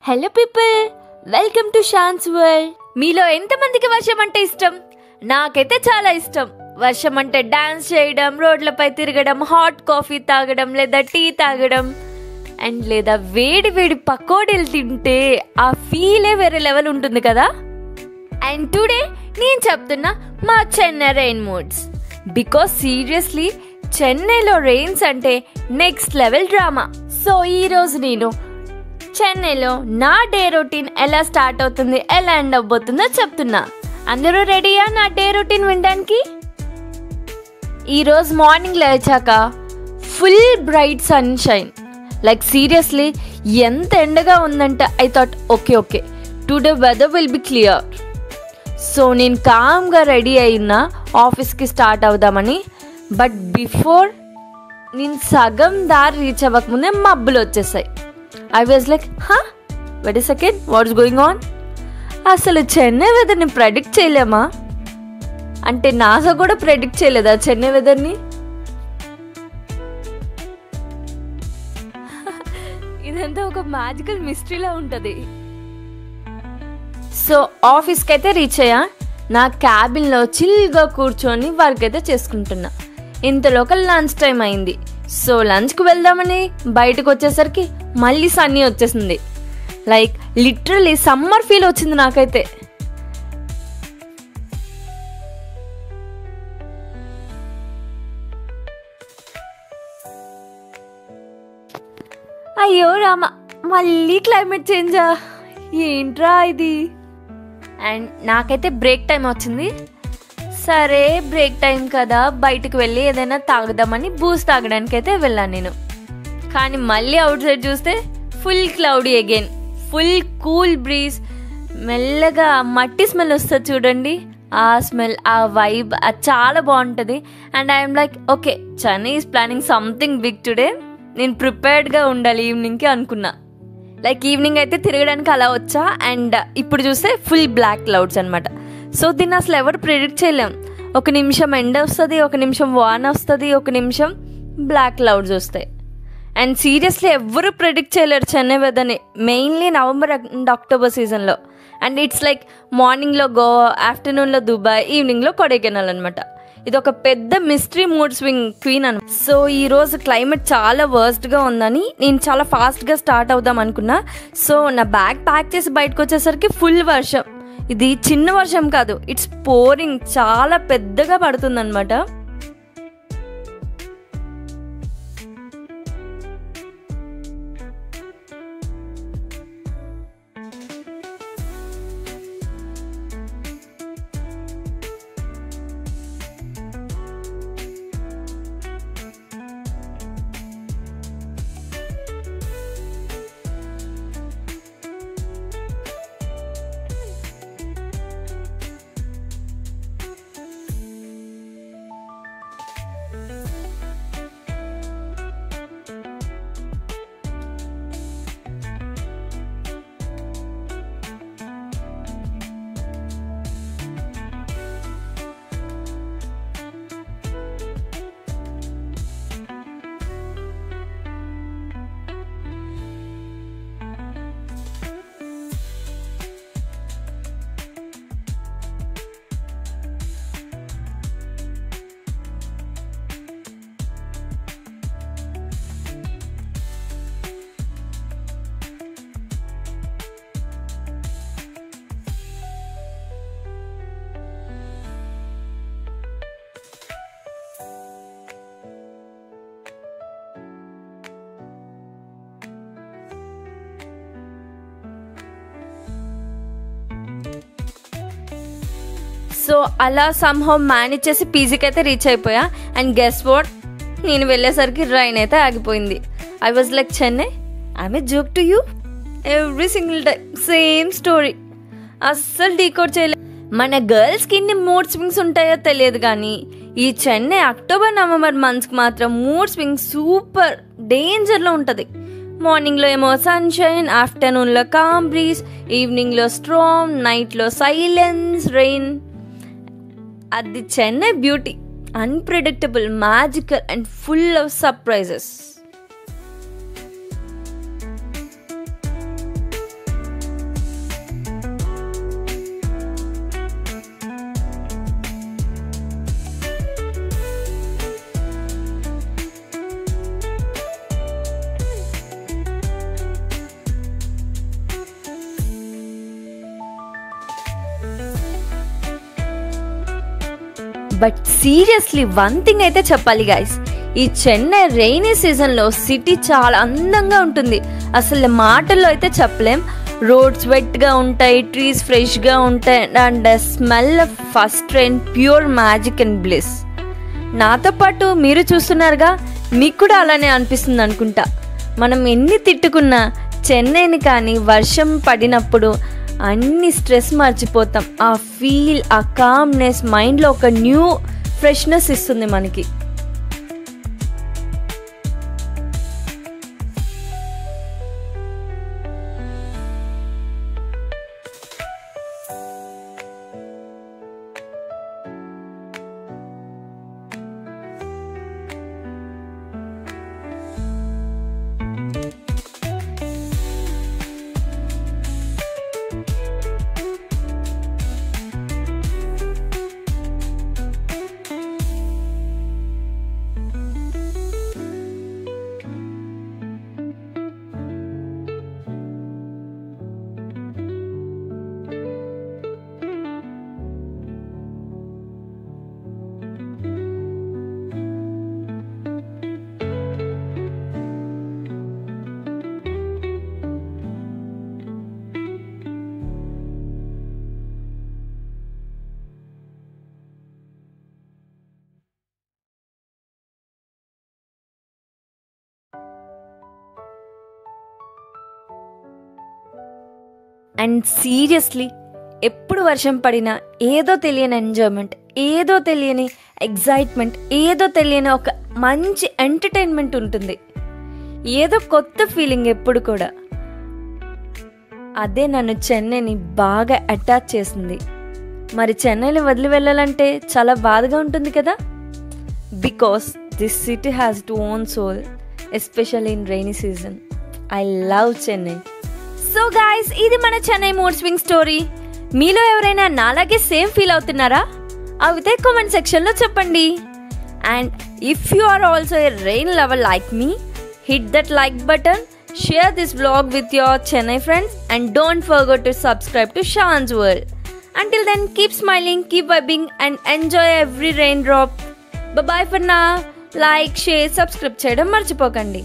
Hello people, welcome to Shan's world. మీలో ఎంతమందికి వర్షం అంటే ఇష్టం? నాకైతే చాలా ఇష్టం. వర్షం అంటే డాన్స్ చేయడం, రోడ్లపై తిరగడం, హాట్ కాఫీ తాగడం లేదా టీ తాగడం అండ్ లేదా వేడి వేడి పకోడీలు తింటే ఆ ఫీలే వేరే లెవెల్ ఉంటుంది కదా. అండ్ టుడే నేను చెప్తున్నా మా Chennai rain moods. Because seriously చెన్నైలో రెయిన్స్ అంటే నెక్స్ట్ లెవెల్ డ్రామా. సో ఈరోజు నేను చెన్నైలో నా డే రొటీన్ ఎలా స్టార్ట్ అవుతుంది, ఎలా ఎండ్ అవ్వబోతుందో చెప్తున్నా. అందరూ రెడీయా నా డే రొటీన్ వినడానికి? ఈరోజు మార్నింగ్ లేచాక full bright sunshine. Like seriously ఎంత ఎండగా ఉందంటే I thought okay today weather will be clear. So నేను కామ్గా రెడీ అయినా ఆఫీస్కి స్టార్ట్ అవుదామని. బట్ బిఫోర్ నేను సగం దారి రీచ్ అవ్వకముందే మబ్బులు వచ్చేసాయి. I was like wait a second, what is going on? అసలు చెన్నై వెదర్ని ప్రెడిక్ట్ చేయలేమా? అంటే నాసా కూడా ప్రెడిక్ట్ చేయలేదా చెన్నై వెదర్ని? ఇదంతా ఒక మ్యాజికల్ మిస్టరీలా ఉంటుంది. సో ఆఫీస్కి అయితే రీచ్ అయ్యా. నా క్యాబిన్లో చిల్గా కూర్చొని వర్క్ అయితే చేసుకుంటున్నా. ఇంతలోక లంచ్ టైం అయింది. సో లంచ్కి వెళ్దామని బయటకు వచ్చేసరికి మళ్ళీ సన్నీ వచ్చేసింది. లైక్ లిటరలీ సమ్మర్ ఫీల్ వచ్చింది నాకైతే. అయ్యో రామ, మళ్ళీ క్లైమేట్ చేంజా, ఏంట్రా ఇది? అండ్ నాకైతే బ్రేక్ టైం వచ్చింది. సరే బ్రేక్ టైం కదా, బయటకు వెళ్ళి ఏదైనా తాగుదామని బూస్ట్ తాగడానికి అయితే వెళ్ళాను నేను. కానీ మళ్ళీ అవుట్ సైడ్ చూస్తే full cloudy again, full cool breeze, మెల్లగా మట్టి స్మెల్ వస్తుంది చూడండి. ఆ స్మెల్, ఆ వైబ్, అది చాలా బాగుంటుంది. And I'm like okay, Chennai is planning something big today. నేను ప్రిపేర్డ్గా ఉండాలి ఈవినింగ్కి అనుకున్నా. లైక్ ఈవినింగ్ అయితే తిరగడానికి అలా వచ్చా. అండ్ ఇప్పుడు చూస్తే ఫుల్ బ్లాక్ క్లౌడ్స్ అనమాట. సో దీన్ని అసలు ఎవరు ప్రిడిక్ట్ చేయలేం. ఒక నిమిషం ఎండ వస్తుంది, ఒక నిమిషం వాన వస్తుంది, ఒక నిమిషం బ్లాక్ క్లౌడ్స్ వస్తాయి. అండ్ సీరియస్లీ ఎవరు ప్రిడిక్ట్ చేయలేరు చెన్నై వెదర్ని, మెయిన్లీ నవంబర్ అండ్ అక్టోబర్ సీజన్లో. అండ్ ఇట్స్ లైక్ మార్నింగ్లో గోవా, ఆఫ్టర్నూన్లో దుబాయ్, ఈవినింగ్లో కొడైకెనాల్ అనమాట. ఇది ఒక పెద్ద మిస్టరీ మూడ్ స్వింగ్ క్వీన్ అనమాట. సో ఈరోజు క్లైమేట్ చాలా వర్స్ట్గా ఉందని నేను చాలా ఫాస్ట్గా స్టార్ట్ అవుదాం అనుకున్నా. సో నా బ్యాగ్ ప్యాక్ చేసి బయటకు వచ్చేసరికి ఫుల్ వర్షం. ఇది చిన్న వర్షం కాదు, ఇట్స్ పోరింగ్, చాలా పెద్దగా పడుతుంది అనమాట. సో అలా సమ్హౌ మేనేజ్ చేసి పీజీకి అయితే రీచ్ అయిపోయా. అండ్ గెస్ వాట్, నేను వెళ్ళేసరికి రైన్ అయితే ఆగిపోయింది. I was like Chennai, I'm a joke to you, every single time same story. అస్సలు డీకోడ్ చేయలేదు. మన గర్ల్స్కి ఇన్ని మూడ్ స్వింగ్స్ ఉంటాయో తెలియదు, కానీ ఈ చెన్నై అక్టోబర్ నవంబర్ మంత్స్కి మాత్రం మూడ్ స్వింగ్ సూపర్ డేంజర్లో ఉంటుంది. మార్నింగ్లో ఏమో సన్షైన్, ఆఫ్టర్నూన్లో కామ్ బ్రీజ్, ఈవినింగ్లో స్ట్రామ్, నైట్లో సైలెన్స్, రెయిన్. అది Chennai beauty, unpredictable, magical and full of surprises. But seriously one thing అయితే చెప్పాలి గైస్, ఈ చెన్నై రెయినీ సీజన్లో సిటీ చాలా అందంగా ఉంటుంది. అసలు మాటల్లో అయితే చెప్పలేం. రోడ్స్ వెట్గా ఉంటాయి, ట్రీస్ ఫ్రెష్గా ఉంటాయి, and smell of first rain pure magic and bliss. నాతో పాటు మీరు చూస్తున్నారుగా, మీకు కూడా అలానే అనిపిస్తుంది అనుకుంటా. మనం ఎన్ని తిట్టుకున్నా చెన్నైని కానీ వర్షం పడినప్పుడు అన్ని స్ట్రెస్ మర్చిపోతాం. ఆ ఫీల్, ఆ కామ్నెస్ మైండ్లో ఒక న్యూ ఫ్రెష్నెస్ ఇస్తుంది మనకి. అండ్ సీరియస్లీ ఎప్పుడు వర్షం పడినా ఏదో తెలియని ఎంజాయ్మెంట్, ఏదో తెలియని ఎగ్జైట్మెంట్, ఏదో తెలియని ఒక మంచి ఎంటర్టైన్మెంట్ ఉంటుంది. ఏదో కొత్త ఫీలింగ్ ఎప్పుడు కూడా. అదే నన్ను చెన్నైని బాగా అటాచ్ చేసింది. మరి చెన్నైని వదిలి వెళ్ళాలంటే చాలా బాధగా ఉంటుంది కదా, because this city has it own soul, especially in rainy season. I love Chennai. So guys, ఇది మన చెన్నై మూడ్ స్వింగ్ స్టోరీ. మీలో ఎవరైనా నాలాగే సేమ్ ఫీల్ అవుతున్నారా? అయితే కామెంట్ సెక్షన్లో చెప్పండి. And if you are also a rain lover like me, hit that like button, share this vlog with your Chennai friends, and don't forget to subscribe to Shan's World. Until then, keep smiling, keep vibing, and enjoy every raindrop. Bye bye for now. Like, share, subscribe cheyadam marchipokandi.